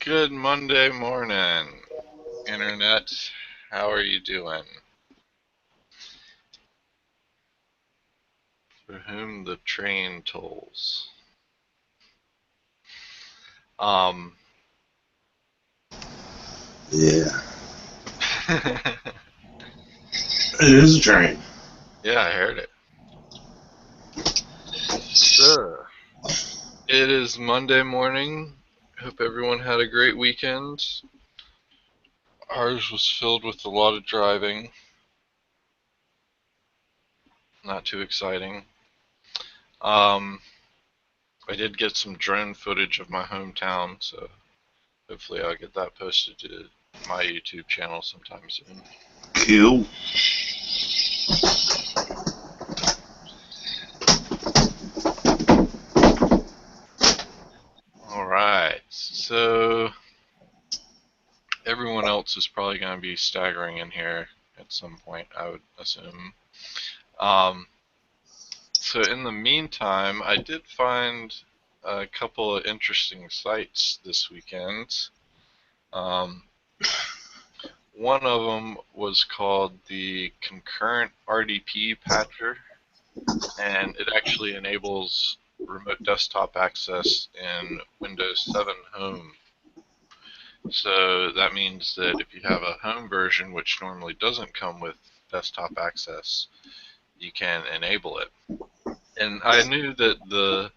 Good Monday morning, Internet. How are you doing? For whom the train tolls. Um, Yeah, yeah, it is a train. I heard it. So, it is Monday morning. Hope everyone had a great weekend. Ours was filled with a lot of driving. Not too exciting. Um, I did get some drone footage of my hometown, so hopefully I'll get that posted to my YouTube channel sometime soon. Cool. Alright, so everyone else is probably going to be staggering in here at some point, I would assume. Um, so in the meantime, I did find a couple of interesting sites this weekend. Um, One of them was called the Concurrent RDP Patcher, and it actually enables remote desktop access in Windows 7 Home. So that means that if you have a home version, which normally doesn't come with desktop access, you can enable it. And I knew that the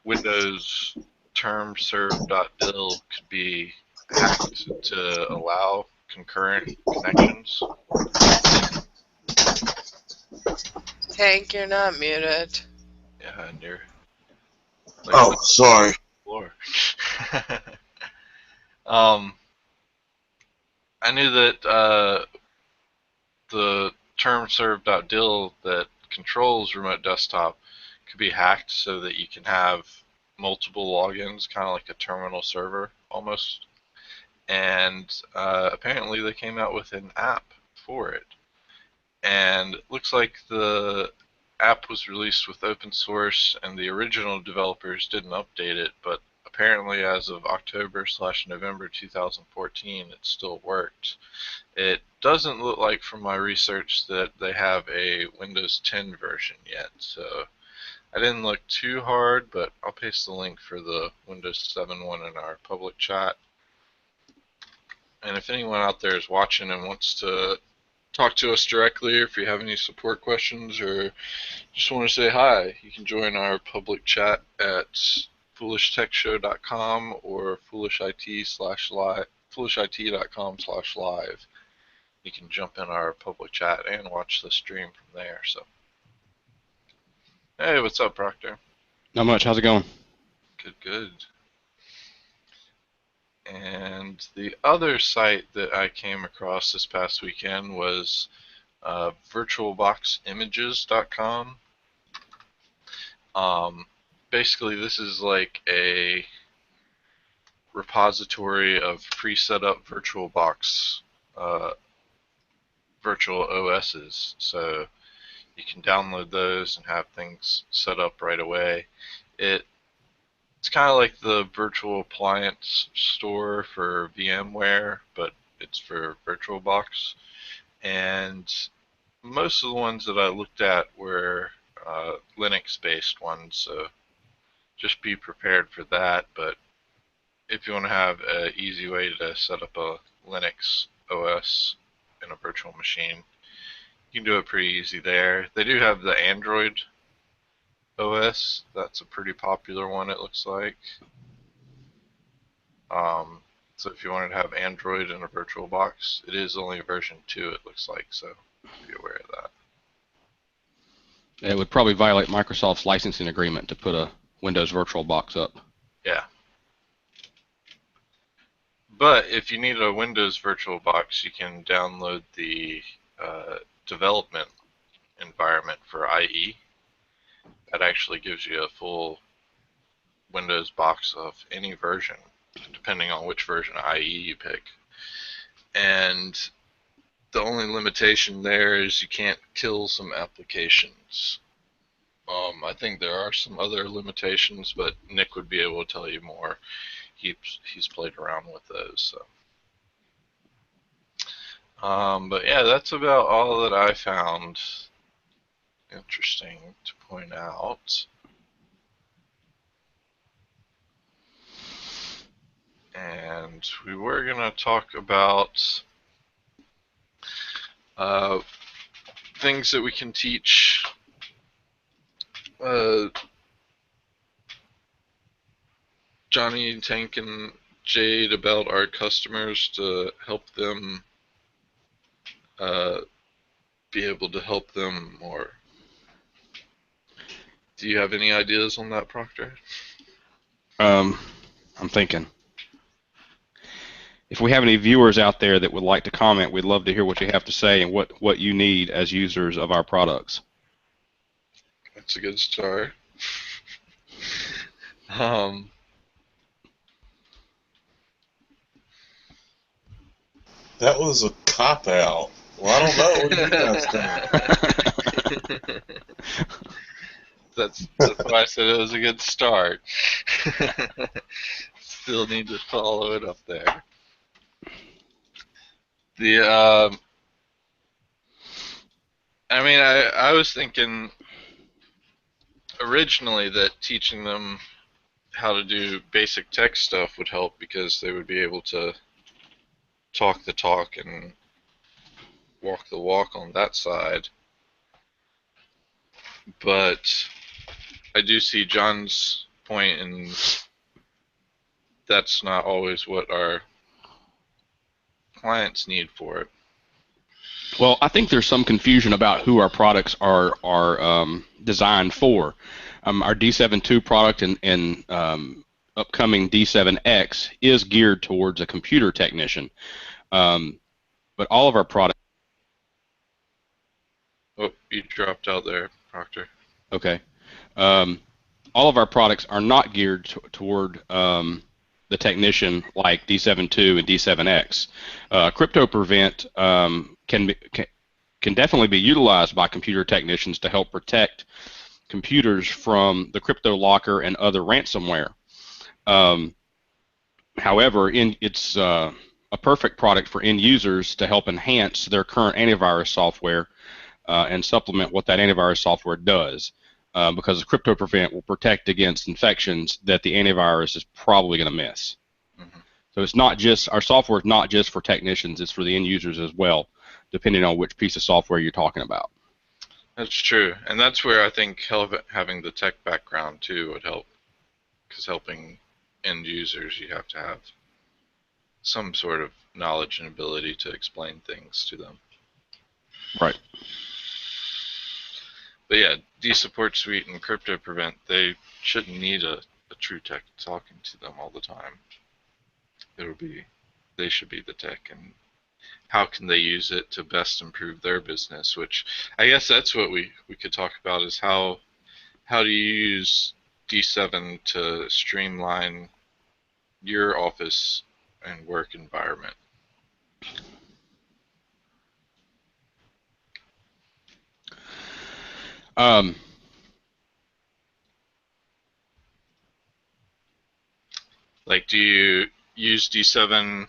Windows term serve.dil could be hacked to allow concurrent connections. Hank, you're not muted. Yeah, and you're like Oh, laying sorry. on the floor. um, I knew that the term serve.dil that controls remote desktop could be hacked so that you can have multiple logins, kind of like a terminal server almost. And apparently they came out with an app for it. And it looks like the app was released with open source and the original developers didn't update it, but apparently as of October/November 2014 it still worked. It doesn't look like from my research that they have a Windows 10 version yet, so I didn't look too hard, but I'll paste the link for the Windows 7 one in our public chat. And if anyone out there is watching and wants to talk to us directly, or if you have any support questions or just want to say hi, you can join our public chat at foolishtechshow.com or foolishit.com/live. You can jump in our public chat and watch the stream from there. So, hey, what's up, Proctor? Not much. How's it going? Good, good. And the other site that I came across this past weekend was virtualboximages.com. Basically, this is like a repository of pre-set up VirtualBox virtual OSs. So you can download those and have things set up right away. It's kind of like the virtual appliance store for VMware, but it's for VirtualBox. And most of the ones that I looked at were Linux-based ones, so just be prepared for that. But if you want to have an easy way to set up a Linux OS in a virtual machine, you can do it pretty easy there. They do have the Android OS. That's a pretty popular one, it looks like. So if you wanted to have Android in a virtual box, it is only version 2, it looks like, so be aware of that. It would probably violate Microsoft's licensing agreement to put a Windows VirtualBox up. Yeah. But if you need a Windows VirtualBox, you can download the development environment for IE. That actually gives you a full Windows box of any version, depending on which version of IE you pick. And the only limitation there is you can't kill some applications. I think there are some other limitations, but Nick would be able to tell you more. he's played around with those. So. But yeah, that's about all that I found interesting to point out. And we were gonna talk about things that we can teach Johnny, Tank, and Jade about our customers to help them be able to help them more. Do you have any ideas on that, Proctor? I'm thinking. If we have any viewers out there that would like to comment, we'd love to hear what you have to say and what you need as users of our products. That's a good start. That was a cop out. Well, I don't know. What do you guys think? That's why I said it was a good start. Still need to follow it up there. I was thinking originally that teaching them how to do basic tech stuff would help because they would be able to talk the talk and walk the walk on that side. But I do see John's point, and that's not always what our clients need for it. Well, I think there's some confusion about who our products are designed for. Our D7.2 product and upcoming D7X is geared towards a computer technician, but all of our products. Oh, you dropped out there, Proctor. Okay. All of our products are not geared toward the technician like D7.2 and D7X. Crypto Prevent can definitely be utilized by computer technicians to help protect computers from the crypto locker and other ransomware. However, it's a perfect product for end users to help enhance their current antivirus software and supplement what that antivirus software does. Because Crypto Prevent will protect against infections that the antivirus is probably going to miss. Mm-hmm. So it's not just, our software is not just for technicians, it's for the end users as well, depending on which piece of software you're talking about. That's true, and that's where I think having the tech background too would help, because helping end users, you have to have some sort of knowledge and ability to explain things to them. Right. But yeah, D-Support Suite and Crypto Prevent, they shouldn't need a true tech talking to them all the time. They should be the tech, and how can they use it to best improve their business, which I guess that's what we could talk about, is how do you use D7 to streamline your office and work environment. Like, do you use D7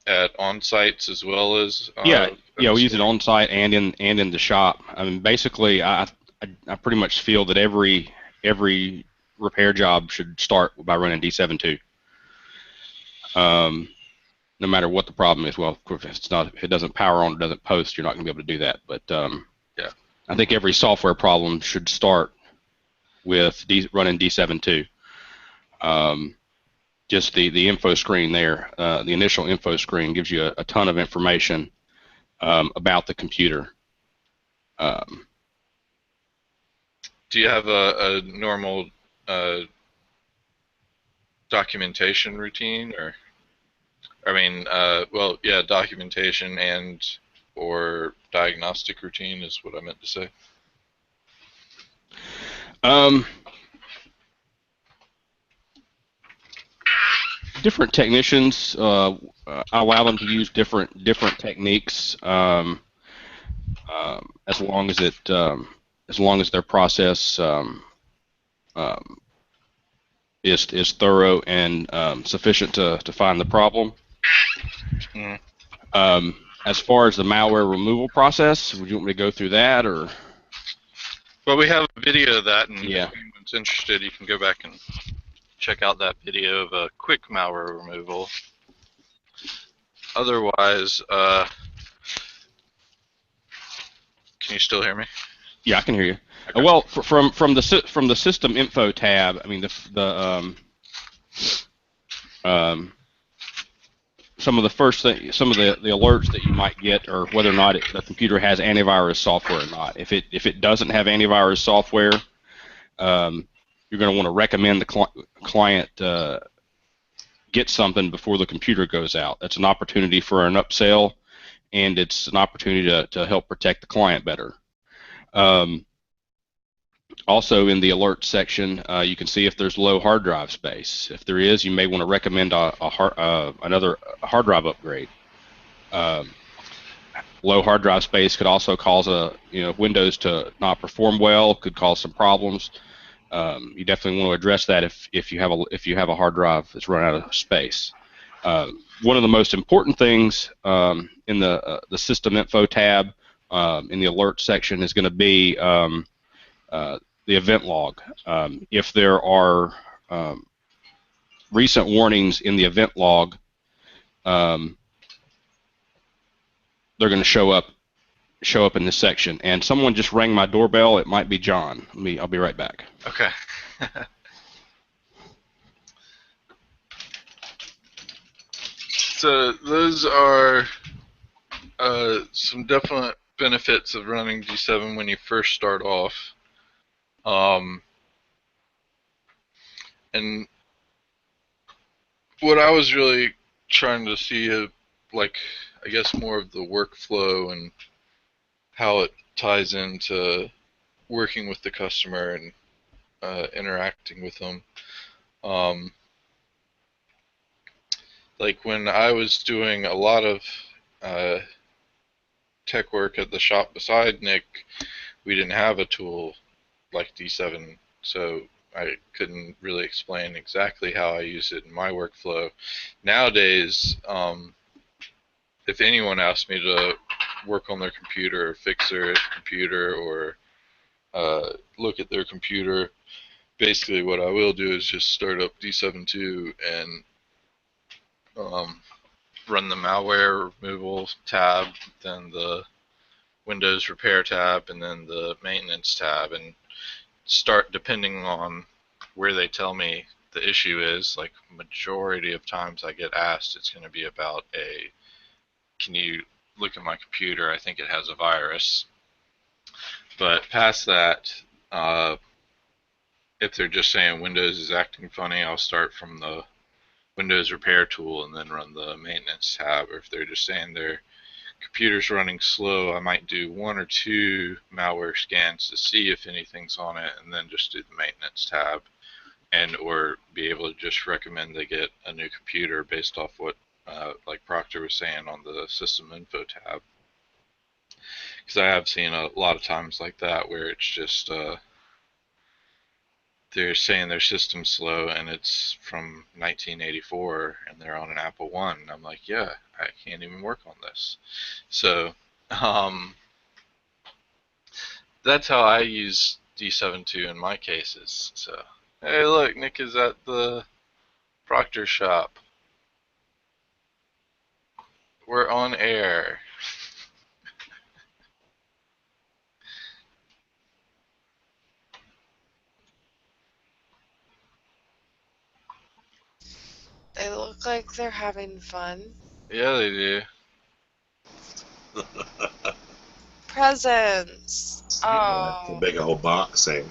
at on-sites as well as yeah, we use it on-site and in the shop. I mean, basically, I pretty much feel that every repair job should start by running D7.2. No matter what the problem is. Well, of course, if it doesn't power on, it doesn't post, you're not going to be able to do that. But yeah, I think every software problem should start with running D7.2. Just the info screen there, the initial info screen gives you a ton of information about the computer. Do you have a normal documentation routine, or well, yeah, documentation and or diagnostic routine is what I meant to say. Different technicians, I allow them to use different techniques, as long as their process is thorough and sufficient to find the problem. Mm. As far as the malware removal process, would you want me to go through that, or? Well, we have a video of that, and Yeah. if anyone's interested, you can go back and check out that video of a quick malware removal. Otherwise, can you still hear me? Yeah, I can hear you. Okay. Well, from the system info tab, I mean some of the some of the alerts that you might get are whether or not the computer has antivirus software or not. If it doesn't have antivirus software, you're going to want to recommend the client get something before the computer goes out. That's an opportunity for an upsell, and it's an opportunity to help protect the client better. Also, in the alert section, you can see if there's low hard drive space. If there is, you may want to recommend another hard drive upgrade. Low hard drive space could also cause Windows to not perform well. Could cause some problems. You definitely want to address that if you have a hard drive that's run out of space. One of the most important things in the system info tab in the alert section is going to be the event log. If there are recent warnings in the event log, they're going to show up in this section. And someone just rang my doorbell. It might be John. I'll be right back. Okay. So those are some definite benefits of running D7 when you first start off. And what I was really trying to see, like, I guess more of the workflow and how it ties into working with the customer and interacting with them. Like when I was doing a lot of tech work at the shop beside Nick, we didn't have a tool like D7, so I couldn't really explain exactly how I use it in my workflow. Nowadays, if anyone asks me to work on their computer or fix their computer or look at their computer, basically what I will do is just start up D7.2 and run the malware removal tab, then the Windows repair tab, and then the maintenance tab, and start depending on where they tell me the issue is. Like majority of times I get asked, it's going to be about can you look at my computer? I think it has a virus. But past that, if they're just saying Windows is acting funny, I'll start from the Windows repair tool and then run the maintenance tab. Or if they're just saying their computer's running slow, I might do one or two malware scans to see if anything's on it, and then just do the maintenance tab, and or be able to just recommend they get a new computer based off what, like Proctor was saying on the system info tab. Because I have seen a lot of times like that where it's just they're saying their system's slow and it's from 1984 and they're on an Apple One. And I'm like, yeah, I can't even work on this. So that's how I use D7.2 in my cases. So, hey, look, Nick is at the Proctor shop. We're on air. They look like they're having fun. Yeah, they do. Presents. That's a Oh, big old boxing.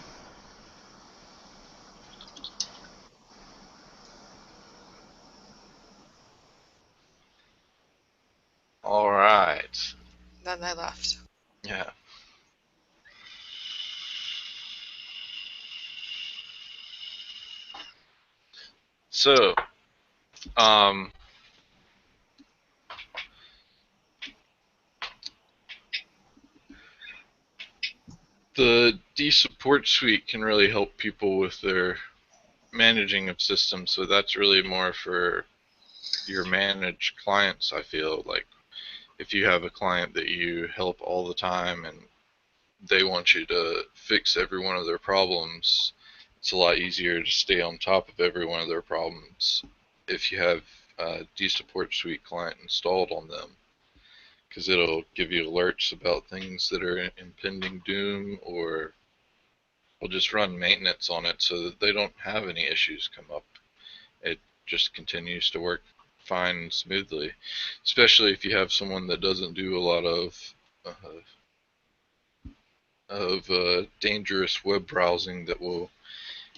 All right. then they left. Yeah. So, um, the D support suite can really help people with their managing of systems, so that's really more for your managed clients. I feel like if you have a client that you help all the time and they want you to fix every one of their problems, it's a lot easier to stay on top of every one of their problems if you have a dSupport Suite client installed on them, because it'll give you alerts about things that are impending doom, or will just run maintenance on it so that they don't have any issues come up. It just continues to work fine and smoothly, especially if you have someone that doesn't do a lot uh, dangerous web browsing that will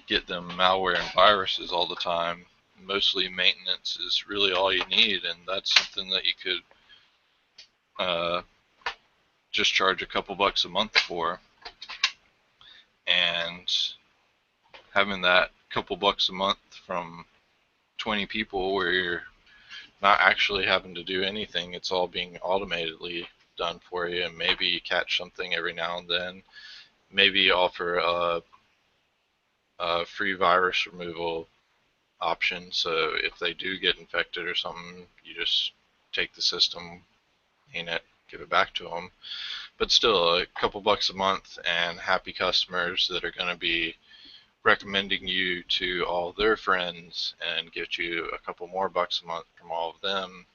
get them malware and viruses all the time. Mostly maintenance is really all you need, and that's something that you could just charge a couple bucks a month for. And having that couple bucks a month from 20 people where you're not actually having to do anything, it's all being automatically done for you, and maybe you catch something every now and then. Maybe you offer a free virus removal option, so if they do get infected or something, you just take the system, clean it, give it back to them. But still, a couple bucks a month and happy customers that are going to be recommending you to all their friends and get you a couple more bucks a month from all of them.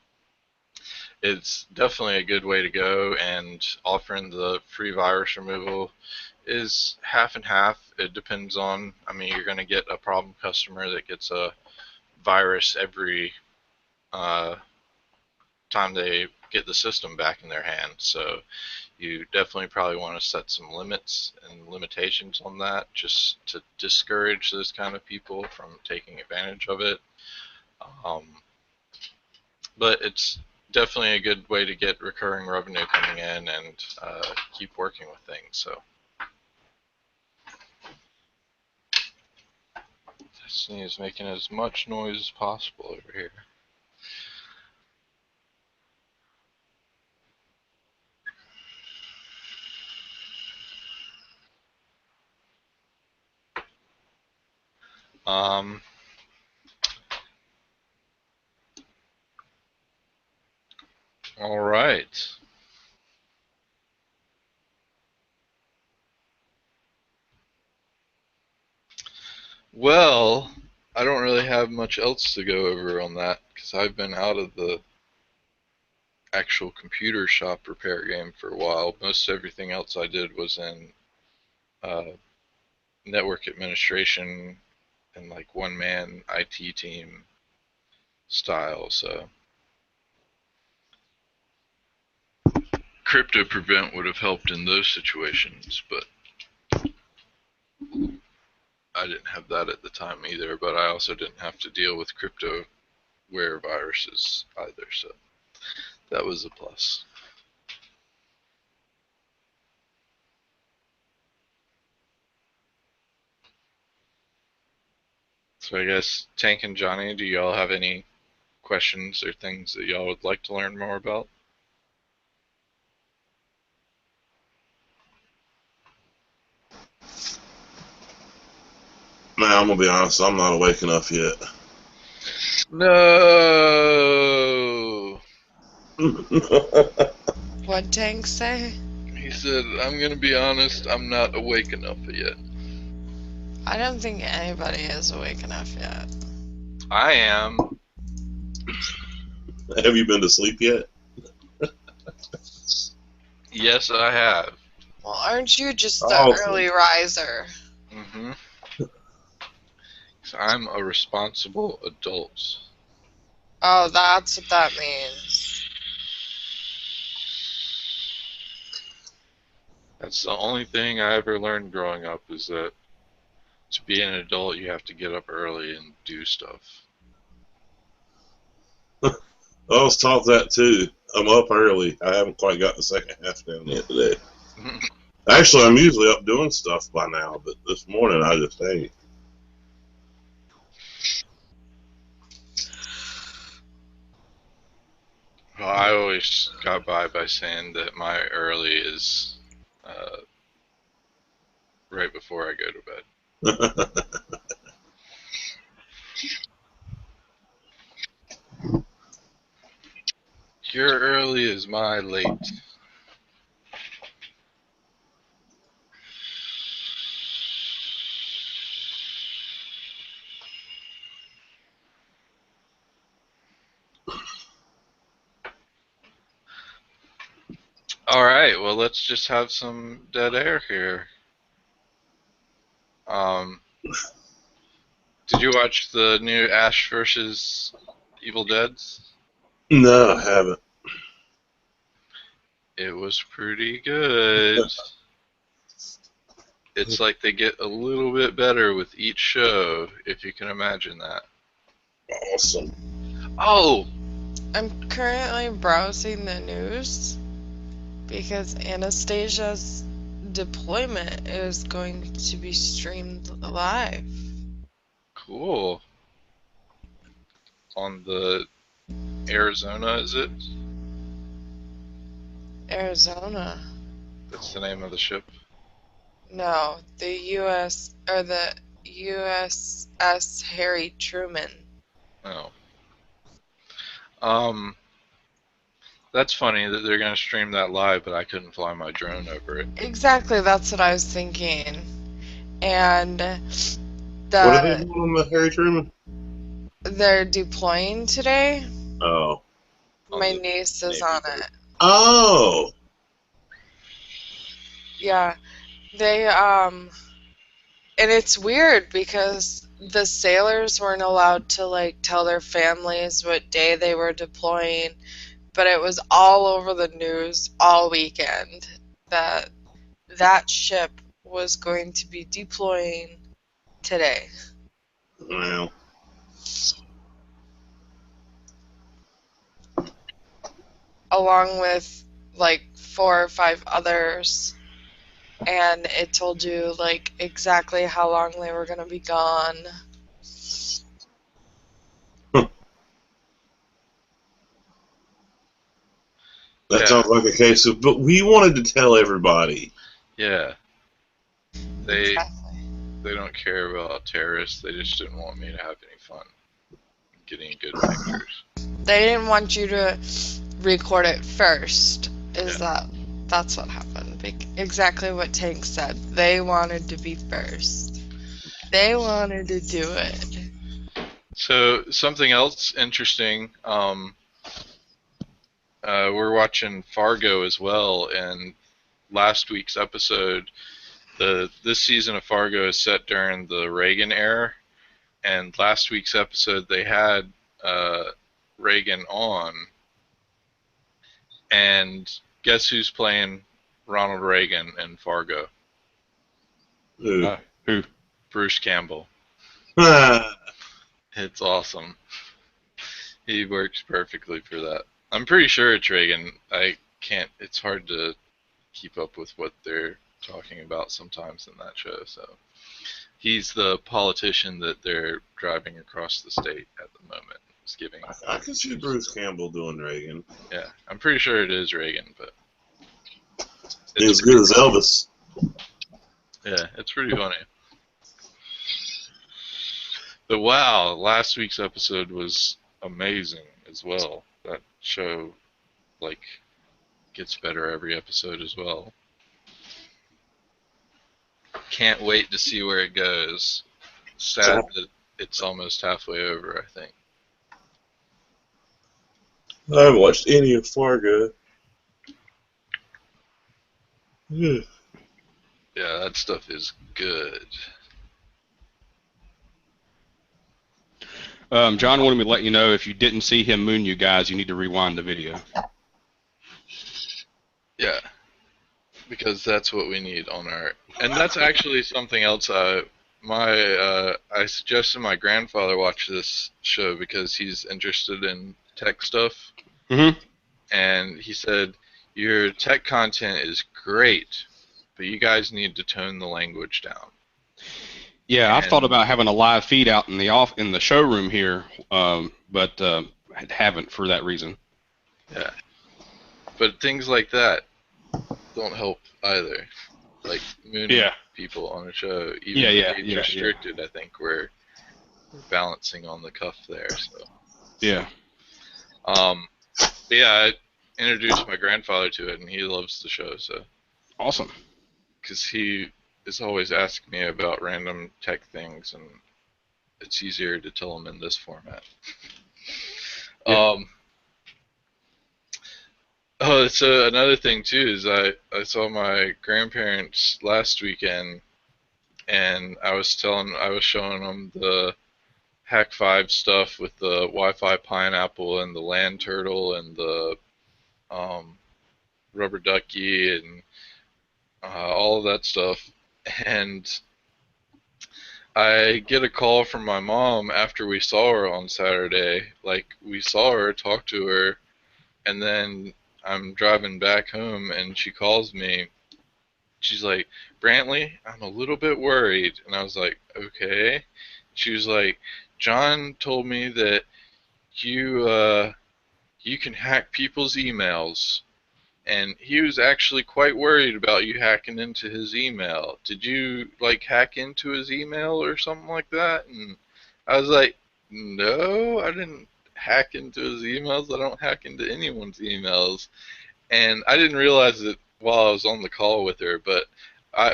It's definitely a good way to go, and offering the free virus removal is half and half. It depends on, I mean, you're going to get a problem customer that gets a virus every uh, time they get the system back in their hands. So you definitely probably want to set some limits and limitations on that, just to discourage those kind of people from taking advantage of it. Um, but it's definitely a good way to get recurring revenue coming in and keep working with things. So Destiny is making as much noise as possible over here. Um, all right. Well, I don't really have much else to go over on that because I've been out of the actual computer shop repair game for a while. Most everything else I did was in uh, network administration and like one man IT team style. So crypto prevent would have helped in those situations, but I didn't have that at the time either. But I also didn't have to deal with cryptoware viruses either, so that was a plus. So I guess Tank and Johnny, do y'all have any questions or things that y'all would like to learn more about? Man, I'm gonna be honest, I'm not awake enough yet. No. What'd Tank say? He said, I'm gonna be honest, I'm not awake enough yet. I don't think anybody is awake enough yet. I am. Have you been to sleep yet? Yes, I have. Well, aren't you just the Awesome. early riser? Mm-hmm. So I'm a responsible adult. Oh, that's what that means. That's the only thing I ever learned growing up, is that to be an adult, you have to get up early and do stuff. I was taught that too. I'm up early. I haven't quite got the second half down yet today. Actually, I'm usually up doing stuff by now, but this morning I just ain't. Well, I always got by saying that my early is right before I go to bed. Your early is my late. Alright, well, let's just have some dead air here. Did you watch the new Ash versus Evil Deads? No, I haven't. It was pretty good. It's like they get a little bit better with each show, if you can imagine that. Awesome. Oh! I'm currently browsing the news because Anastasia's deployment is going to be streamed live. Cool. On the Arizona, is it? Arizona. That's the name of the ship. No, the U.S. or the USS Harry Truman. Oh. That's funny that they're gonna stream that live, but I couldn't fly my drone over it. Exactly, that's what I was thinking. And What are they doing on the Harry Truman? they're deploying today. Oh. My niece is on it. Oh. Yeah, they and it's weird because the sailors weren't allowed to like tell their families what day they were deploying, but it was all over the news all weekend that that ship was going to be deploying today. Well. Along with like 4 or 5 others, and it told you like exactly how long they were going to be gone. That Yeah. sounds like a case of, but we wanted to tell everybody. Yeah. They Exactly. they don't care about terrorists. They just didn't want me to have any fun getting good pictures. They didn't want you to record it first. That's what happened. Exactly what Tank said. They wanted to be first. They wanted to do it. So something else interesting. We're watching Fargo as well, and last week's episode, this season of Fargo is set during the Reagan era, and last week's episode they had Reagan on, and guess who's playing Ronald Reagan in Fargo? Who? Who? Bruce Campbell. Ah. It's awesome. He works perfectly for that. I'm pretty sure it's Reagan. It's hard to keep up with what they're talking about sometimes in that show. So he's the politician that they're driving across the state at the moment. Is giving. I can see Bruce Campbell doing Reagan. Yeah, I'm pretty sure it is Reagan, but He's as good as Elvis. Yeah, it's pretty funny. But wow, last week's episode was amazing as well. That show, like, gets better every episode as well. Can't wait to see where it goes. Sad that it's almost halfway over, I think. I haven't watched any of Fargo. Yeah. Yeah, that stuff is good. John wanted me to let you know if you didn't see him moon you guys, you need to rewind the video. Yeah, because that's what we need on our... And that's actually something else I suggested my grandfather watch this show because he's interested in tech stuff. Mm-hmm. And he said, your tech content is great, but you guys need to tone the language down. Yeah, I've thought about having a live feed out in the showroom here, but haven't for that reason. Yeah. But things like that don't help either. Like mooning people on a show, even age restricted, I think, where we're balancing on the cuff there. So Yeah. yeah, I introduced my grandfather to it, and he loves the show. So Awesome. because he is always asking me about random tech things, and it's easier to tell him in this format. Yeah. Oh, so another thing too is I saw my grandparents last weekend, and I was showing them the Hack 5 stuff with the Wi-Fi pineapple and the land turtle and the um, rubber ducky and all of that stuff. And I get a call from my mom after we saw her on Saturday. Like, we saw her, talked to her, and then I'm driving back home and she calls me. She's like, Brantley, I'm a little bit worried. And I was like, okay. She was like, John told me that you can hack people's emails, and he was actually quite worried about you hacking into his email. Did you like hack into his email or something like that? And I was like, no, I didn't hack into his emails. I don't hack into anyone's emails. And I didn't realize it while I was on the call with her, but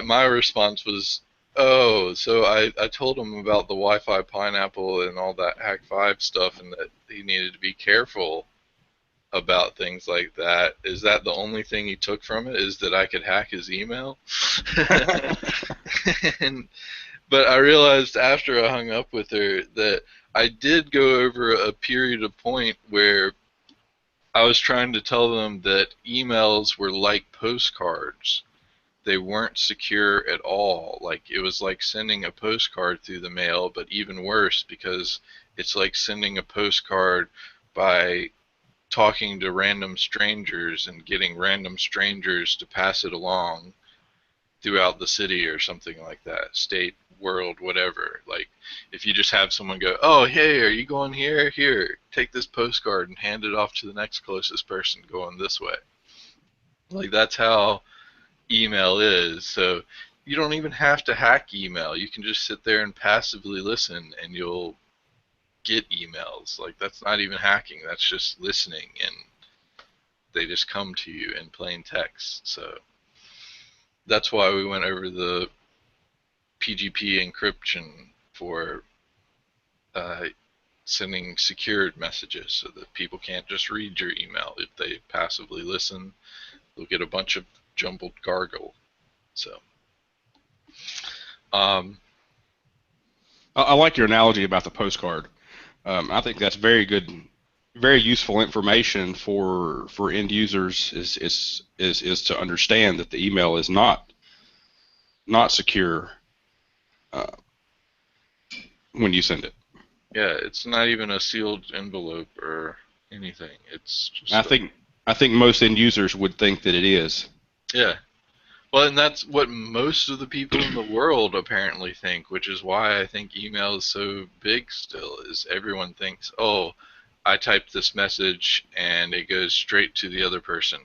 my response was, oh, so I told him about the Wi-Fi pineapple and all that Hack 5 stuff, and that he needed to be careful about things like that. Is that the only thing he took from it, is that I could hack his email? and, but I realized after I hung up with her that I did go over a period of point where I was trying to tell them that emails were like postcards. They weren't secure at all. Like, it was like sending a postcard through the mail, but even worse, because it's like sending a postcard by talking to random strangers and getting random strangers to pass it along throughout the city or something like that, state, world, whatever. Like, if you just have someone go, oh, hey, are you going here? Here, take this postcard and hand it off to the next closest person going this way. Like, that's how email is. So you don't even have to hack email. You can just sit there and passively listen, and you'll get emails. Like, that's not even hacking. That's just listening, and they just come to you in plain text. So that's why we went over the PGP encryption for uh, sending secured messages, so that people can't just read your email. If they passively listen, they'll get a bunch of jumbled gargle. So um, I like your analogy about the postcard. I think that's very good, very useful information for end users. Is to understand that the email is not secure uh, when you send it. yeah, it's not even a sealed envelope or anything. It's I just think I think most end users would think that it is. yeah. Well, and that's what most of the people in the world apparently think, which is why I think email is so big still, is everyone thinks, oh, I typed this message and it goes straight to the other person.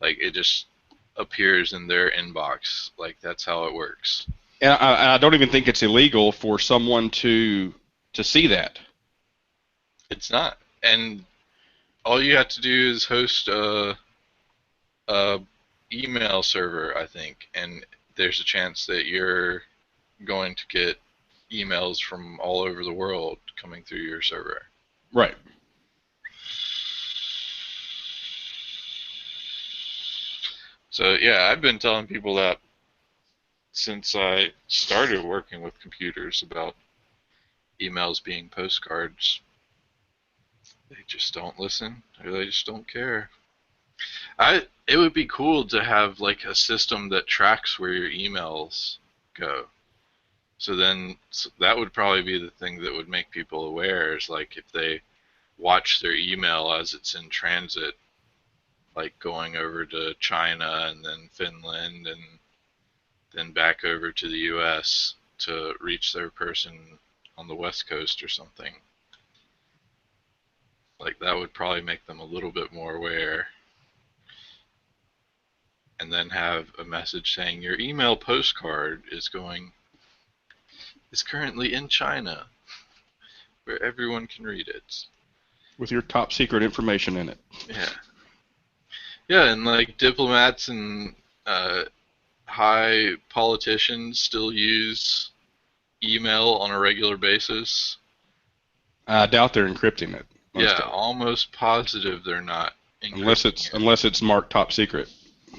Like, it just appears in their inbox. Like, that's how it works. And I don't even think it's illegal for someone to see that. It's not. And all you have to do is host a email server, I think, and there's a chance that you're going to get emails from all over the world coming through your server. Right. So yeah, I've been telling people that since I started working with computers about emails being postcards. They just don't listen, or they just don't care. It would be cool to have like a system that tracks where your emails go. So then that would probably be the thing that would make people aware, is like if they watch their email as it's in transit, like going over to China and then Finland and then back over to the US to reach their person on the West Coast or something. Like, that would probably make them a little bit more aware. And then have a message saying your email postcard is currently in China. where everyone can read it. With your top secret information in it. Yeah. Yeah, and like diplomats and high politicians still use email on a regular basis. I doubt they're encrypting it. Yeah, almost positive they're not encrypting it. Unless it's marked top secret,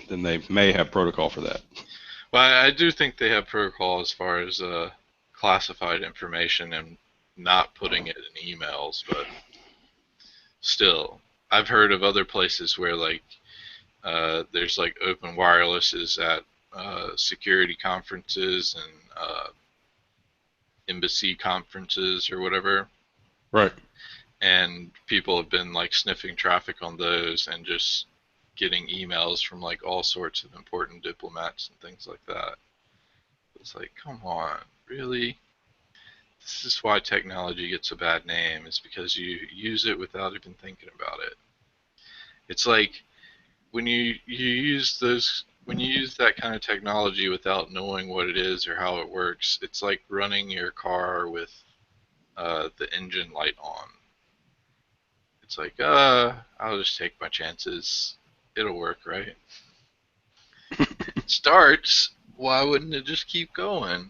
then they may have protocol for that. Well, I do think they have protocol as far as classified information and not putting it in emails, but still, I've heard of other places where like there's like open wirelesses at security conferences and embassy conferences or whatever. Right. And people have been like sniffing traffic on those and just getting emails from like all sorts of important diplomats and things like that. It's like, come on, really? This is why technology gets a bad name, is because you use it without even thinking about it. It's like when you use that kind of technology without knowing what it is or how it works, it's like running your car with the engine light on. It's like, I'll just take my chances. It'll work, right? It starts. Why wouldn't it just keep going?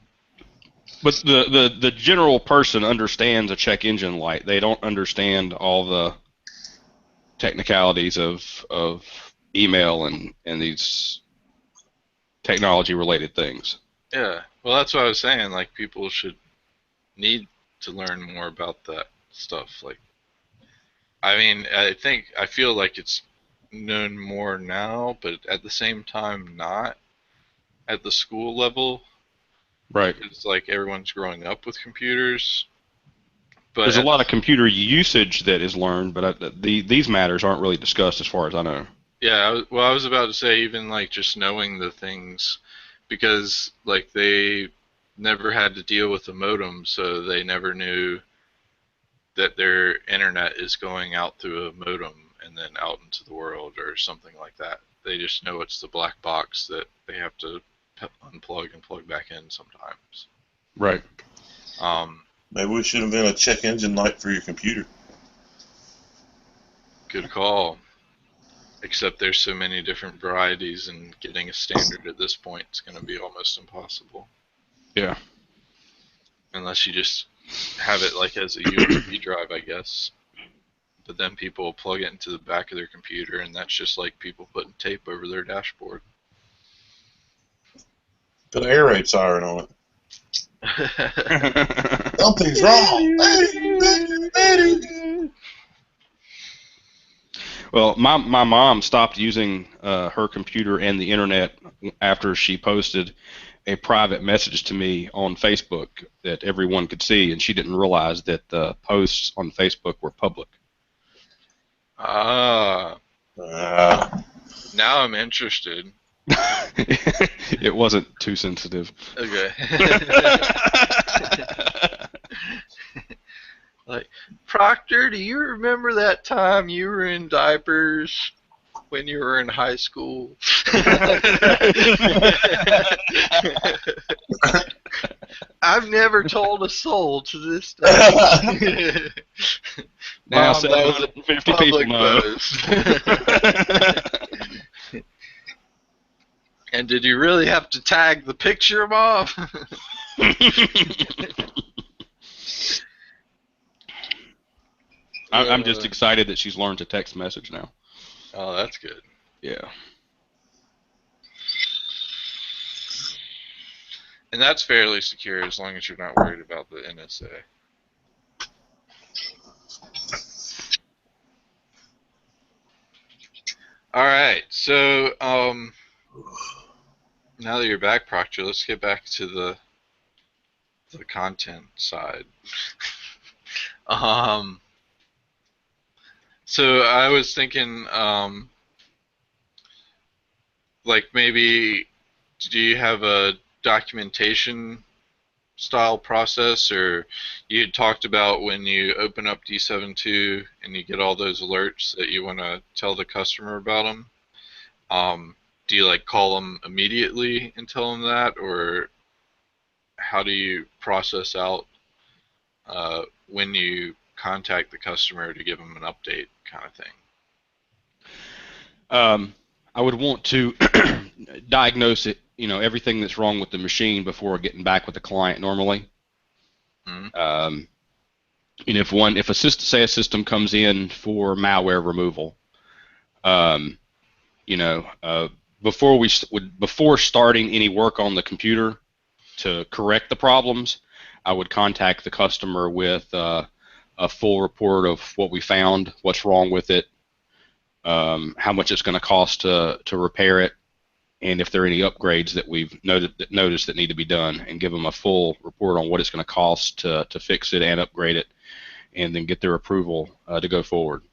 But the general person understands a check engine light. They don't understand all the technicalities of email and these technology related things. Yeah. Well, that's what I was saying. Like, people should need to learn more about that stuff. Like, I mean, I feel like it's known more now, but at the same time, not at the school level. Right. It's like everyone's growing up with computers. But there's a lot of computer usage that is learned, but these matters aren't really discussed as far as I know. Yeah, I was about to say even like just knowing the things, because like they never had to deal with a modem, so they never knew that their internet is going out through a modem and then out into the world or something like that. They just know it's the black box that they have to unplug and plug back in sometimes. Right. Maybe we should have been a check engine light for your computer. Good call. Except there's so many different varieties, and getting a standard at this point is going to be almost impossible. Yeah. Unless you just have it like as a USB drive, I guess. But then people will plug it into the back of their computer, and that's just like people putting tape over their dashboard. Put an air raid siren on it. Something's wrong. Well, my mom stopped using her computer and the internet after she posted a private message to me on Facebook that everyone could see, and she didn't realize that the posts on Facebook were public. Now I'm interested. It wasn't too sensitive. Okay. Like, Proctor, do you remember that time you were in diapers when you were in high school? I've never told a soul to this day. Now Mom, that was a 750 people public know. post. And did you really have to tag the picture, Mom? I'm just excited that she's learned to text message now. Oh, that's good. Yeah. And that's fairly secure as long as you're not worried about the NSA. All right, so now that you're back, Proctor, let's get back to the content side. So I was thinking, like maybe, do you have a documentation style process, or you had talked about when you open up D7.2 and you get all those alerts that you want to tell the customer about them? Do you like call them immediately and tell them that, or how do you process out when you contact the customer to give them an update kind of thing? I would want to diagnose it, everything that's wrong with the machine before getting back with the client normally. Mhm. If say a system comes in for malware removal, um, before starting any work on the computer to correct the problems, I would contact the customer with a full report of what we found, what's wrong with it, how much it's going to cost to repair it, and if there are any upgrades that we've noticed that need to be done, and give them a full report on what it's going to cost to fix it and upgrade it, and then get their approval to go forward.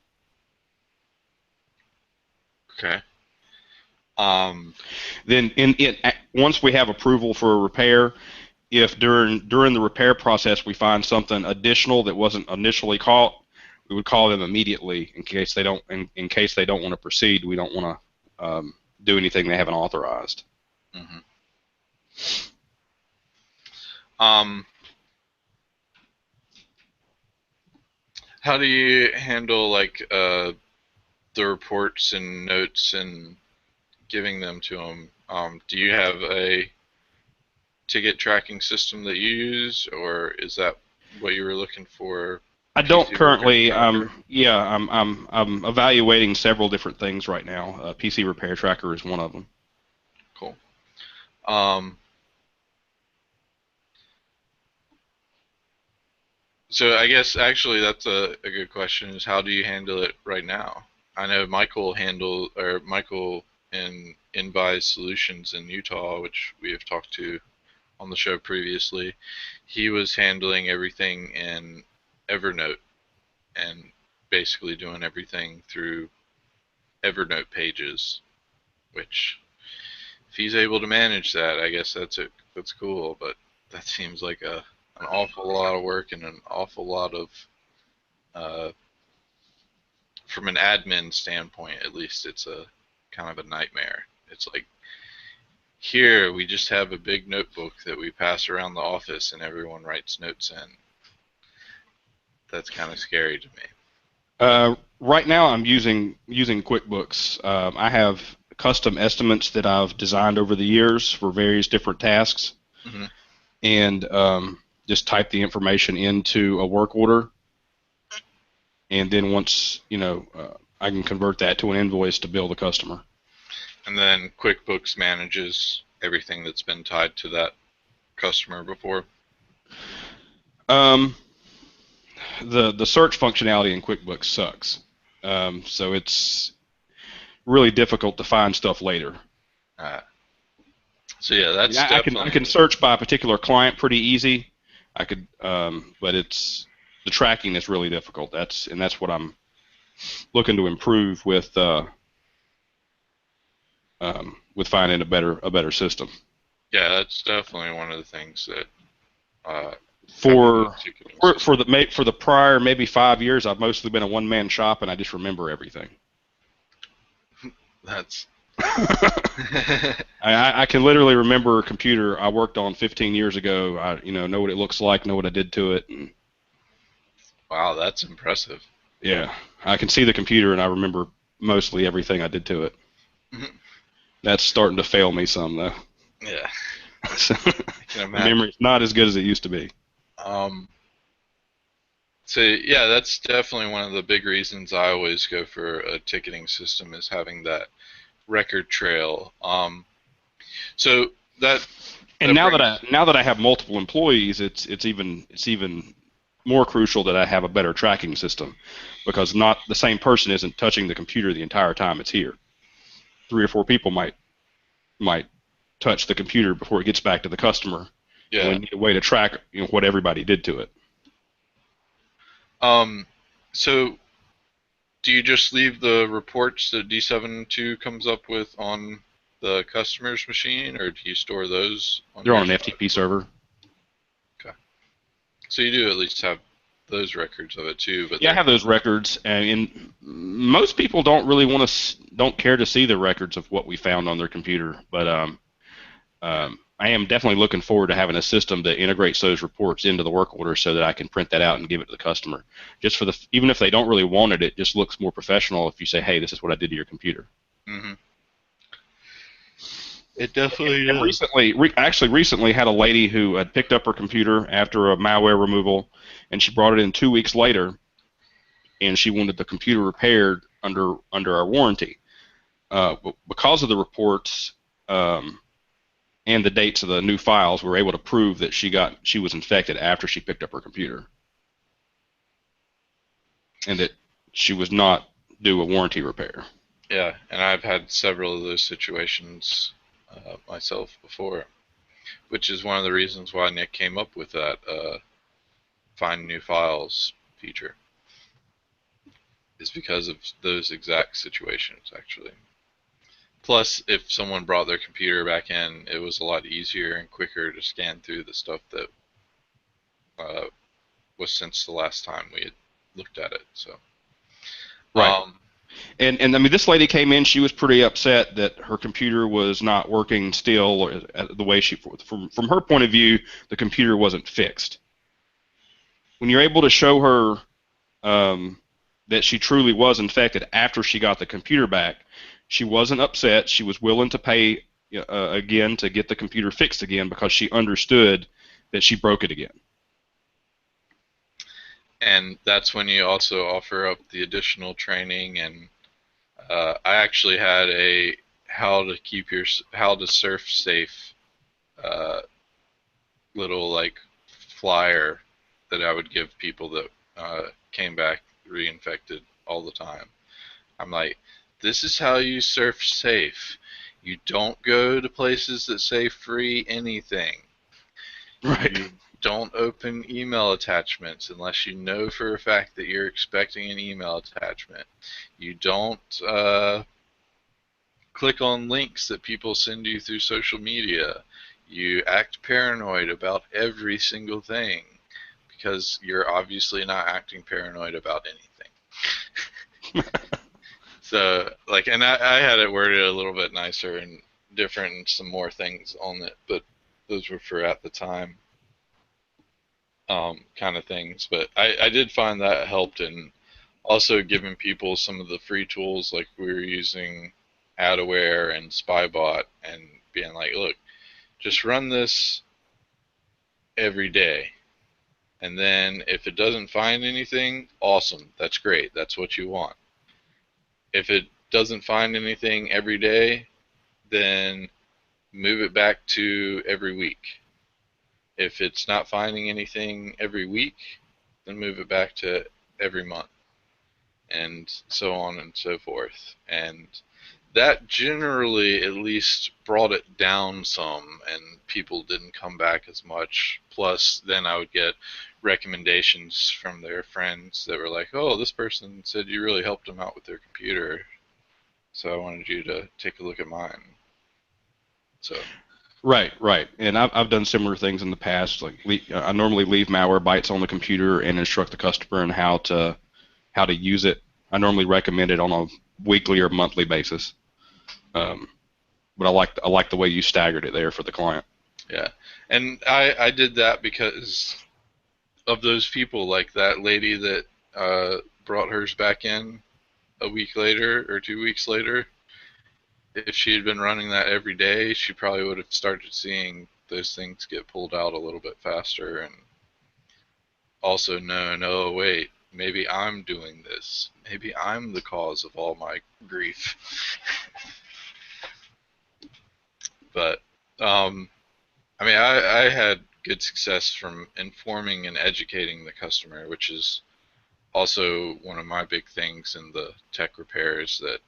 Okay. Then once we have approval for a repair, if during the repair process we find something additional that wasn't initially caught, we would call them immediately in case they don't want to proceed. We don't want to do anything they haven't authorized. Mm-hmm. How do you handle the reports and notes and giving them to them? Do you have a ticket tracking system that you use, or is that what you were looking for? I don't PC currently. repair tracker? I'm evaluating several different things right now. PC Repair Tracker is one of them. Cool. So I guess actually that's a good question, is how do you handle it right now? I know Michael in Inbuy Solutions in Utah, which we have talked to on the show previously. He was handling everything in Evernote and basically doing everything through Evernote pages, which if he's able to manage that, I guess that's cool, but that seems like an awful lot of work and an awful lot of from an admin standpoint, at least, it's a kind of a nightmare. It's like, here we just have a big notebook that we pass around the office and everyone writes notes in. That's kind of scary to me. Right now I'm using QuickBooks. I have custom estimates that I've designed over the years for various different tasks, Mm-hmm. and just type the information into a work order, and then once I can convert that to an invoice to bill the customer. And then QuickBooks manages everything that's been tied to that customer before. The search functionality in QuickBooks sucks, so it's really difficult to find stuff later. So yeah, that's I can search by a particular client pretty easy. I could, but the tracking is really difficult. That's what I'm looking to improve with finding a better system. Yeah, that's definitely one of the things that for the prior maybe 5 years, I've mostly been a one-man shop, and I just remember everything. That's I can literally remember a computer I worked on 15 years ago. I know what it looks like, know what I did to it. And wow, that's impressive. yeah, I can see the computer and I remember mostly everything I did to it. Mm-hmm. That's starting to fail me some though. Yeah. The memory's not as good as it used to be. So yeah, that's definitely one of the big reasons I always go for a ticketing system, is having that record trail. So that. And now that I have multiple employees, it's even more crucial that I have a better tracking system, because not the same person isn't touching the computer the entire time it's here. 3 or 4 people might touch the computer before it gets back to the customer. Yeah. And we need a way to track what everybody did to it. So do you just leave the reports that D72 comes up with on the customer's machine, or do you store those They're on an FTP server. Okay. So you do at least have those records of it too, but yeah, I have those records, and most people don't really don't care to see the records of what we found on their computer. But I am definitely looking forward to having a system that integrates those reports into the work order so that I can print that out and give it to the customer. Just for the even if they don't really want it, it just looks more professional if you say, "Hey, this is what I did to your computer." Mm-hmm. It definitely And does. recently had a lady who had picked up her computer after a malware removal, and she brought it in 2 weeks later, and she wanted the computer repaired under our warranty. Because of the reports and the dates of the new files, we were able to prove that she was infected after she picked up her computer, and that she was not due a warranty repair. Yeah, and I've had several of those situations myself before, which is one of the reasons why Nick came up with that find new files feature, is because of those exact situations, actually. Plus, if someone brought their computer back in, it was a lot easier and quicker to scan through the stuff that uh, was since the last time we had looked at it. So, Right. um, And I mean, this lady came in. She was pretty upset that her computer was not working still, or the way from her point of view, the computer wasn't fixed. When you're able to show her that she truly was infected after she got the computer back, she wasn't upset. She was willing to pay again to get the computer fixed again because she understood that she broke it again. and that's when you also offer up the additional training. And I actually had a how to surf safe uh, little like flyer that I would give people that came back reinfected all the time. I'm like, this is how you surf safe. You don't go to places that say free anything. Right. You don't open email attachments unless you know for a fact that you're expecting an email attachment. You don't click on links that people send you through social media. You act paranoid about every single thing because you're obviously not acting paranoid about anything. So, like, and I had it worded a little bit nicer and different and some more things on it, but those were for at the time kind of things. But I did find that helped in also giving people some of the free tools, like we were using Adaware and Spybot, and being like, look, just run this every day. And then if it doesn't find anything, awesome. That's great. That's what you want. If it doesn't find anything every day, then move it back to every week. If it's not finding anything every week, then move it back to every month, and so on and so forth. And that generally at least brought it down some, and people didn't come back as much. Plus, then I would get recommendations from their friends that were like, oh, this person said you really helped them out with their computer, so I wanted you to take a look at mine. So, Right. And I've done similar things in the past. Like I normally leave malware bytes on the computer and instruct the customer on how to use it. I normally recommend it on a weekly or monthly basis. Um, but I like the way you staggered it there for the client. yeah. And I did that because of those people, like that lady that brought hers back in a week later or 2 weeks later. If she had been running that every day, she probably would have started seeing those things get pulled out a little bit faster, and also known, oh wait, maybe I'm doing this. Maybe I'm the cause of all my grief. But I mean, I had good success from informing and educating the customer, which is also one of my big things in the tech repairs, that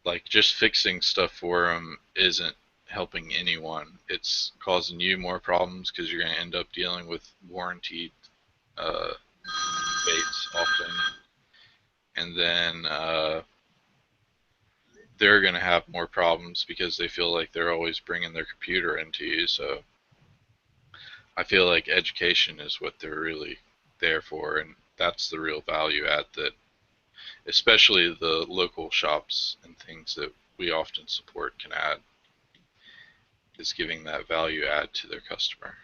like just fixing stuff for them isn't helping anyone. It's causing you more problems because you're going to end up dealing with warranty uh, dates often, and then they're going to have more problems because they feel like they're always bringing their computer into you. So I feel like education is what they're really there for, and that's the real value add that especially the local shops and things that we often support can add. is giving that value add to their customer.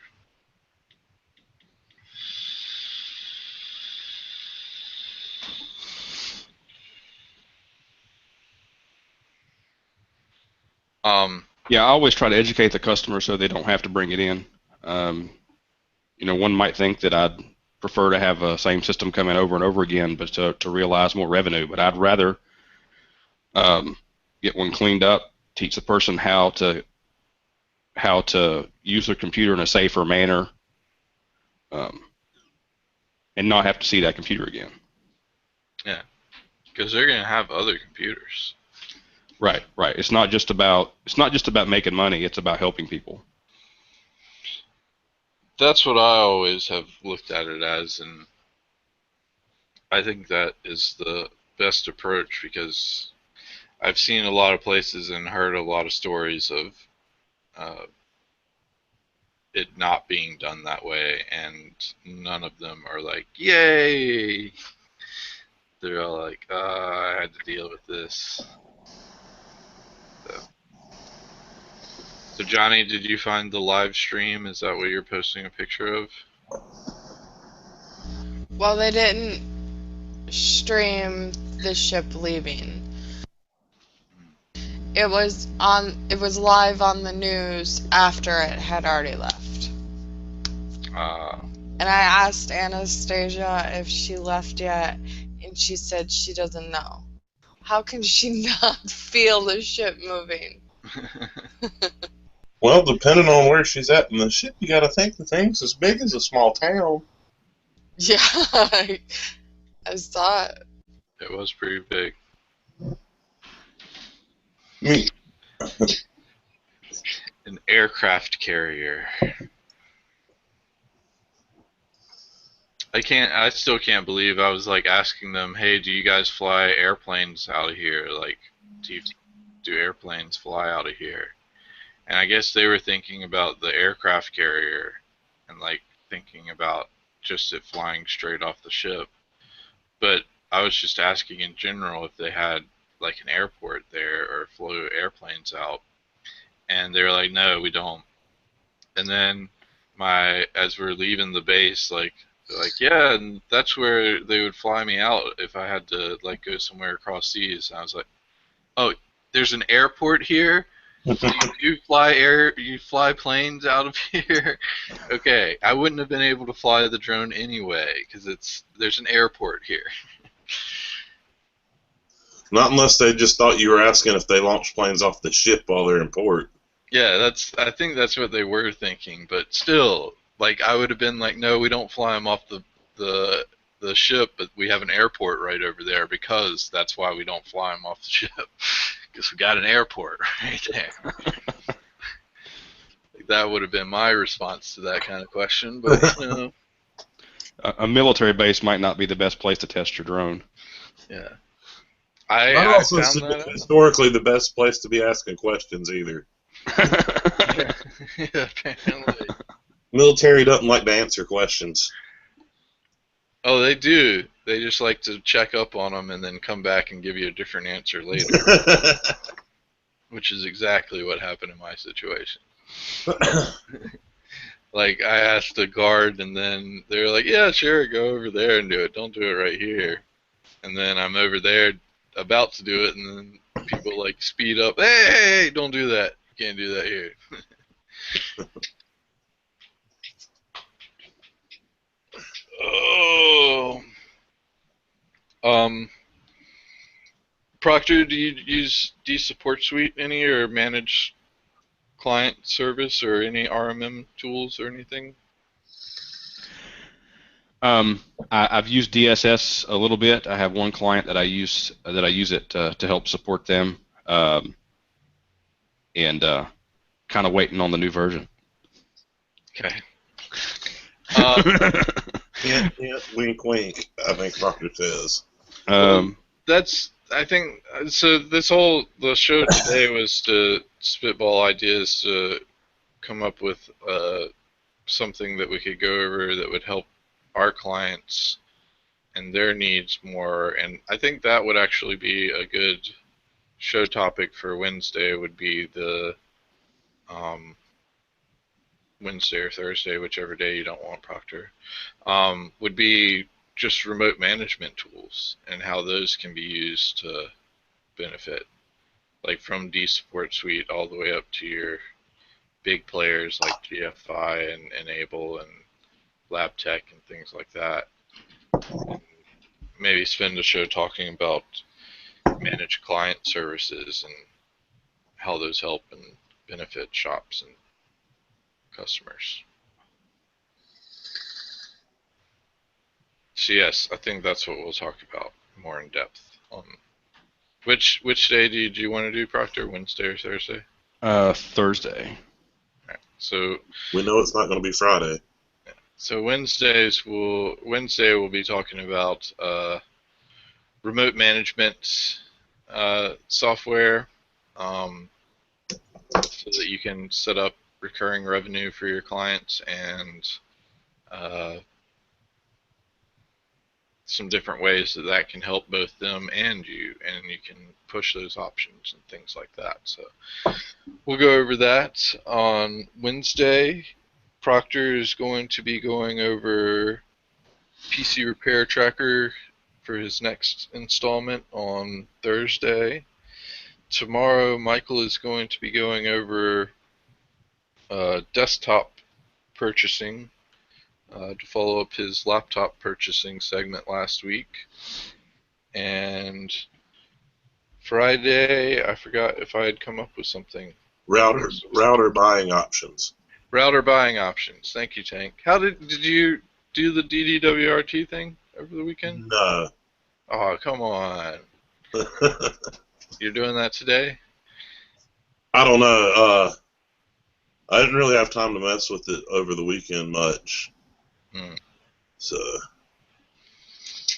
Yeah, I always try to educate the customer so they don't have to bring it in. One might think that I'd prefer to have a same system come in over and over again, but to realize more revenue. But I'd rather get one cleaned up, teach the person how to use their computer in a safer manner, and not have to see that computer again. Yeah, because they're going to have other computers. Right. It's not just about making money. It's about helping people. That's what I always have looked at it as, and I think that is the best approach because I've seen a lot of places and heard a lot of stories of it not being done that way, and none of them are like, yay! They're all like, I had to deal with this. So Johnny, did you find the live stream? Is that what you're posting a picture of? Well, they didn't stream the ship leaving. It was live on the news after it had already left. And I asked Anastasia if she left yet, and she said she doesn't know. How can she not feel the ship moving? Well, depending on where she's at in the ship, you got to think the thing's as big as a small town. Yeah, I saw it. It was pretty big. Me. An aircraft carrier. I still can't believe I was like asking them, hey, do you guys fly airplanes out of here? Like, do airplanes fly out of here? And I guess they were thinking about the aircraft carrier and like thinking about just it flying straight off the ship. But I was just asking in general if they had like an airport there or flew airplanes out. And they were like, no, we don't. And then as we're leaving the base, like yeah, and that's where they would fly me out if I had to like go somewhere across seas. And I was like, oh, there's an airport here. You fly planes out of here. Okay, I wouldn't have been able to fly the drone anyway because there's an airport here. Not unless they just thought you were asking if they launch planes off the ship while they're in port. Yeah, I think that's what they were thinking, but still, like I would have been like, no, we don't fly them off the ship, but we have an airport right over there because that's why we don't fly them off the ship because we got an airport right there. Like, that would have been my response to that kind of question, but you know. A military base might not be the best place to test your drone. Yeah. Not I also found that historically the best place to be asking questions either. yeah, apparently. Military doesn't like to answer questions. Oh, they do. They just like to check up on them and then come back and give you a different answer later, which is exactly what happened in my situation. Like, I asked a guard, and then they were like, yeah, sure, go over there and do it. Don't do it right here. And then I'm over there about to do it, and then people, like, speed up. Hey, don't do that. You can't do that here. Oh. Proctor, do you support Suite any or manage client service or any RMM tools or anything? I've used DSS a little bit. I have one client that I use it to help support them, and kind of waiting on the new version. Okay. Yeah, wink, wink. I think Proctor says. I think so. The show today was to spitball ideas to come up with something that we could go over that would help our clients and their needs more. And I think that would actually be a good show topic for Wednesday. Would be the Wednesday or Thursday, whichever day you don't want Proctor, would be just remote management tools and how those can be used to benefit, like from D Support Suite all the way up to your big players like GFI and Enable and LabTech and things like that. And maybe spend a show talking about managed client services and how those help and benefit shops and customers. So yes, I think that's what we'll talk about more in depth. Which day do you want to do, Proctor? Wednesday or Thursday? Thursday. Right. So We know it's not going to be Friday. So Wednesday we'll be talking about remote management software, so that you can set up recurring revenue for your clients and some different ways that can help both them and you, and you can push those options and things like that. So we'll go over that on Wednesday. Proctor is going to be going over PC Repair Tracker for his next installment on Thursday. Tomorrow, Michael is going to be going over desktop purchasing to follow up his laptop purchasing segment last week. And Friday, I forgot if I had come up with something. Router buying options. Router buying options. Thank you, Tank. How did you do the DDWRT thing over the weekend? No. Oh, come on. You're doing that today? I don't know. I didn't really have time to mess with it over the weekend much. So.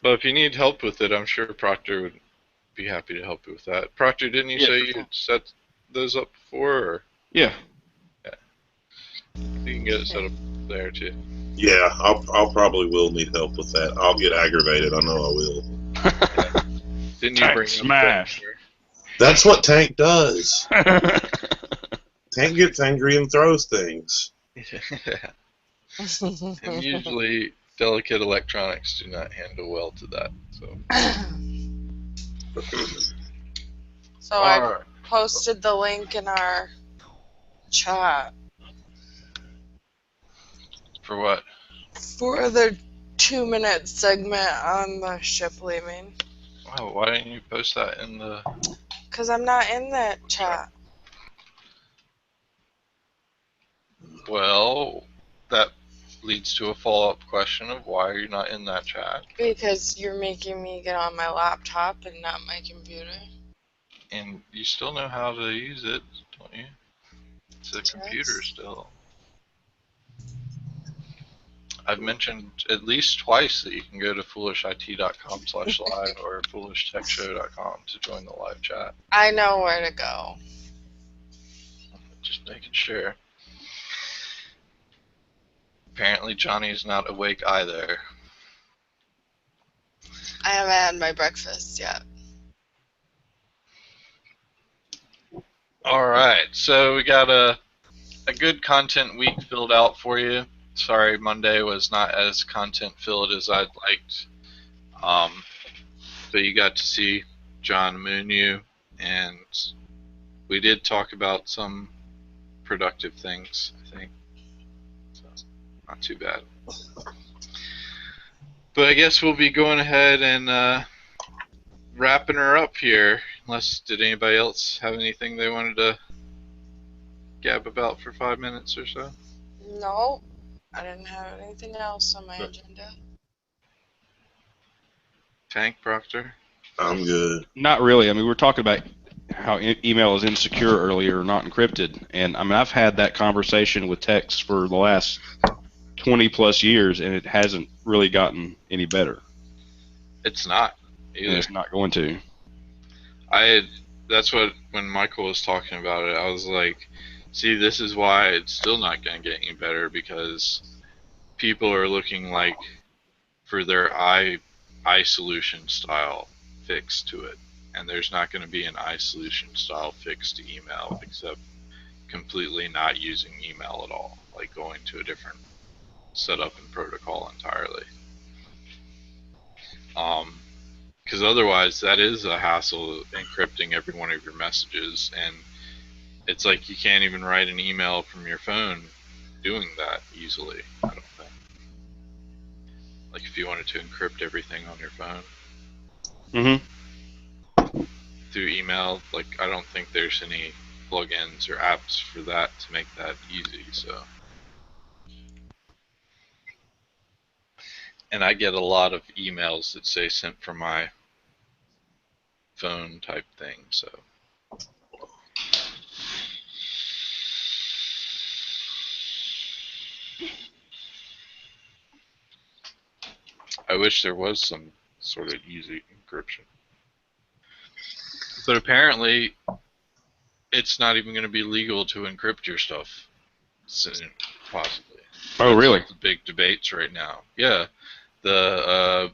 Well, if you need help with it, I'm sure Proctor would be happy to help you with that. Proctor, didn't you say you had set those up before? Or? Yeah. You can get it set up there too. Yeah, I'll probably will need help with that. I'll get aggravated. I know I will. Didn't you bring smash? That's what Tank does. Tank gets angry and throws things. And usually delicate electronics do not handle well to that. So I posted the link in our chat. For what? For the 2-minute segment on the ship leaving. Wow, why didn't you post that in the... Because I'm not in that chat. Well, that leads to a follow-up question of why are you not in that chat? Because you're making me get on my laptop and not my computer. And you still know how to use it, don't you? It's a computer still. I've mentioned at least twice that you can go to foolishit.com/live or foolishtechshow.com to join the live chat. I know where to go. Just making sure. Apparently Johnny's not awake either. I haven't had my breakfast yet. Alright, so we got a good content week filled out for you. Sorry, Monday was not as content-filled as I'd liked. But you got to see John Moonu, and we did talk about some productive things, I think. So, not too bad. But I guess we'll be going ahead and wrapping her up here. Unless, did anybody else have anything they wanted to gab about for 5 minutes or so? No, I didn't have anything else on my agenda. Tank, Proctor? I'm good. Not really. I mean, we were talking about how email is insecure earlier, not encrypted. And I mean, I've had that conversation with text for the last 20 plus years, and it hasn't really gotten any better. It's not either. And it's not going to. That's what, when Michael was talking about it, I was like, see, this is why it's still not going to get any better, because people are looking like for their iSolution style fix to it. And there's not going to be an iSolution style fix to email except completely not using email at all. like going to a different setup and protocol entirely. Because otherwise, that is a hassle encrypting every one of your messages, and it's like you can't even write an email from your phone doing that easily, I don't think. Like if you wanted to encrypt everything on your phone through email, like I don't think there's any plugins or apps for that to make that easy, so. And I get a lot of emails that say sent from my phone type thing, so. I wish there was some sort of easy encryption. But apparently, it's not even going to be legal to encrypt your stuff soon, possibly. Oh, really? That's the big debates right now. Yeah, the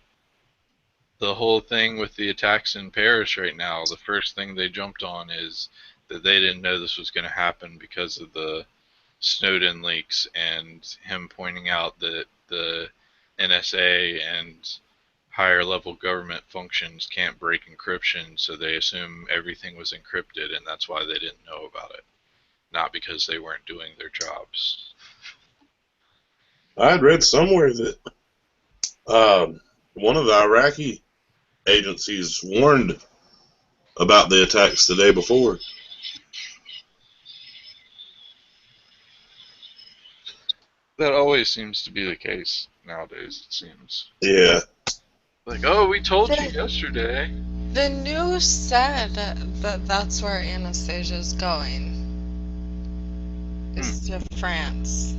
whole thing with the attacks in Paris right now, the first thing they jumped on is that they didn't know this was going to happen because of the Snowden leaks and him pointing out that the NSA and higher level government functions can't break encryption, so they assume everything was encrypted, and that's why they didn't know about it, not because they weren't doing their jobs. I had read somewhere that one of the Iraqi agencies warned about the attacks the day before. That always seems to be the case nowadays, it seems. Yeah. Like, oh, we told you yesterday. The news said that that's where Anastasia's going. Is to France.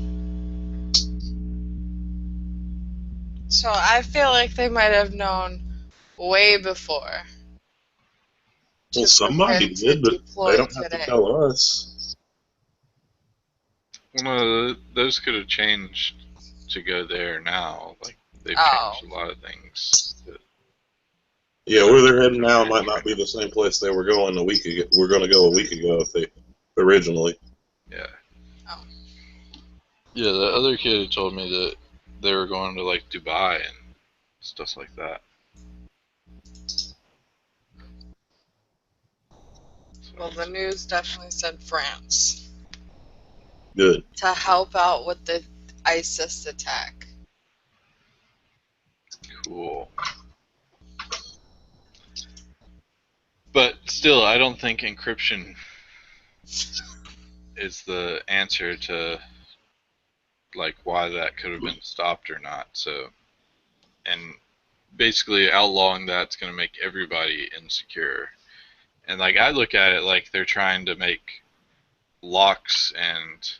So I feel like they might have known way before. Well, somebody did, but they don't have to tell us. Well, no, those could have changed to go there now. Like, they've changed a lot of things. Yeah, where they're heading now might not be the same place they were going a week ago. We're going to go a week ago if they originally. Yeah. Oh. Yeah, the other kid had told me that they were going to like Dubai and stuff like that. So, Well, the news definitely said France. Good. To help out with the ISIS attack. Cool. But still, I don't think encryption is the answer to like why that could have been stopped or not. So, and basically outlawing that's going to make everybody insecure. And like I look at it like they're trying to make locks and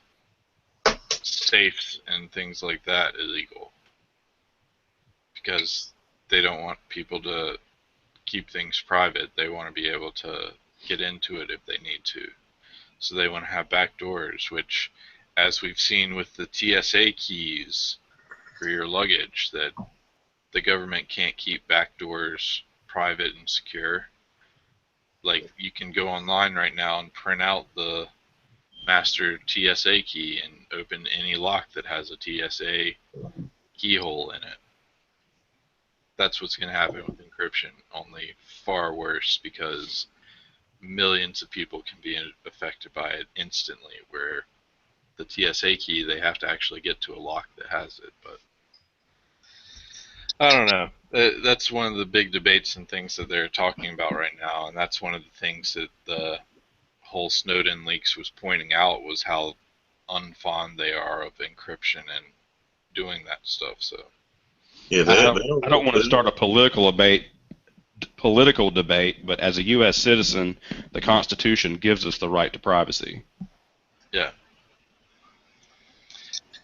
safes and things like that illegal because they don't want people to keep things private. They want to be able to get into it if they need to. So they want to have back doors, which, as we've seen with the TSA keys for your luggage, that the government can't keep back doors private and secure. Like, you can go online right now and print out the master TSA key and open any lock that has a TSA keyhole in it. That's what's going to happen with encryption, only far worse because millions of people can be affected by it instantly, where the TSA key, they have to actually get to a lock that has it. But I don't know. That's one of the big debates and things that they're talking about right now, and that's one of the things that the whole Snowden leaks was pointing out, was how unfond they are of encryption and doing that stuff. So yeah, I don't want to start a political debate, but as a U.S. citizen, the Constitution gives us the right to privacy. Yeah,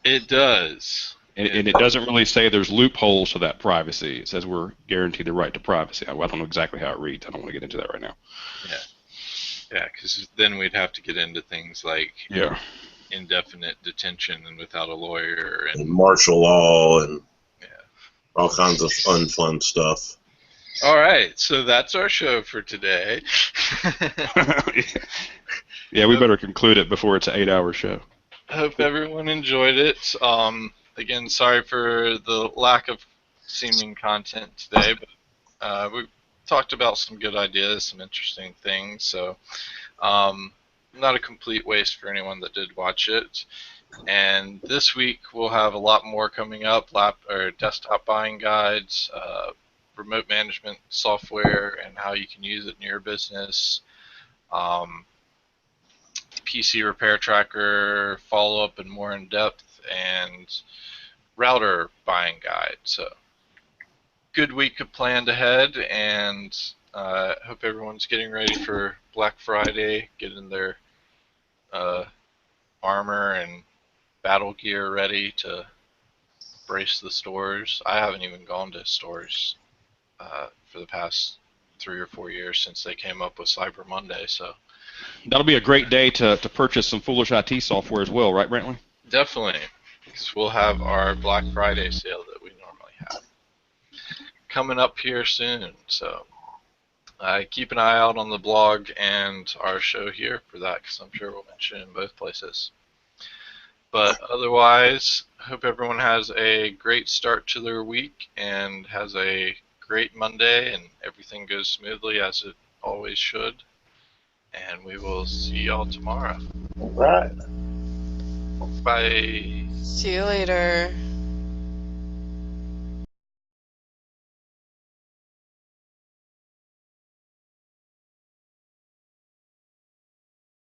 it does. And it doesn't really say there's loopholes to that privacy. It says we're guaranteed the right to privacy. I don't know exactly how it reads. I don't want to get into that right now. Yeah, because then we'd have to get into things like indefinite detention and without a lawyer and martial law and all kinds of fun stuff. All right, so that's our show for today. Yeah, we better conclude it before it's an 8-hour show. Hope everyone enjoyed it. Again, sorry for the lack of seeming content today, but we talked about some good ideas, some interesting things. So, not a complete waste for anyone that did watch it. And this week we'll have a lot more coming up: desktop buying guides, remote management software, and how you can use it in your business. Um, PC repair tracker follow up and more in depth, and router buying guide. So good week of planned ahead, and hope everyone's getting ready for Black Friday, getting their uh, armor and battle gear ready to brace the stores. I haven't even gone to stores for the past 3 or 4 years since they came up with Cyber Monday. So That'll be a great day to purchase some Foolish IT software as well, right, Brantley? definitely, because we'll have our Black Friday sale that we normally have coming up here soon. So keep an eye out on the blog and our show here for that, because I'm sure we'll mention it in both places. But otherwise, hope everyone has a great start to their week and has a great Monday, and everything goes smoothly as it always should. And we will see y'all tomorrow. All right. Bye. See you later.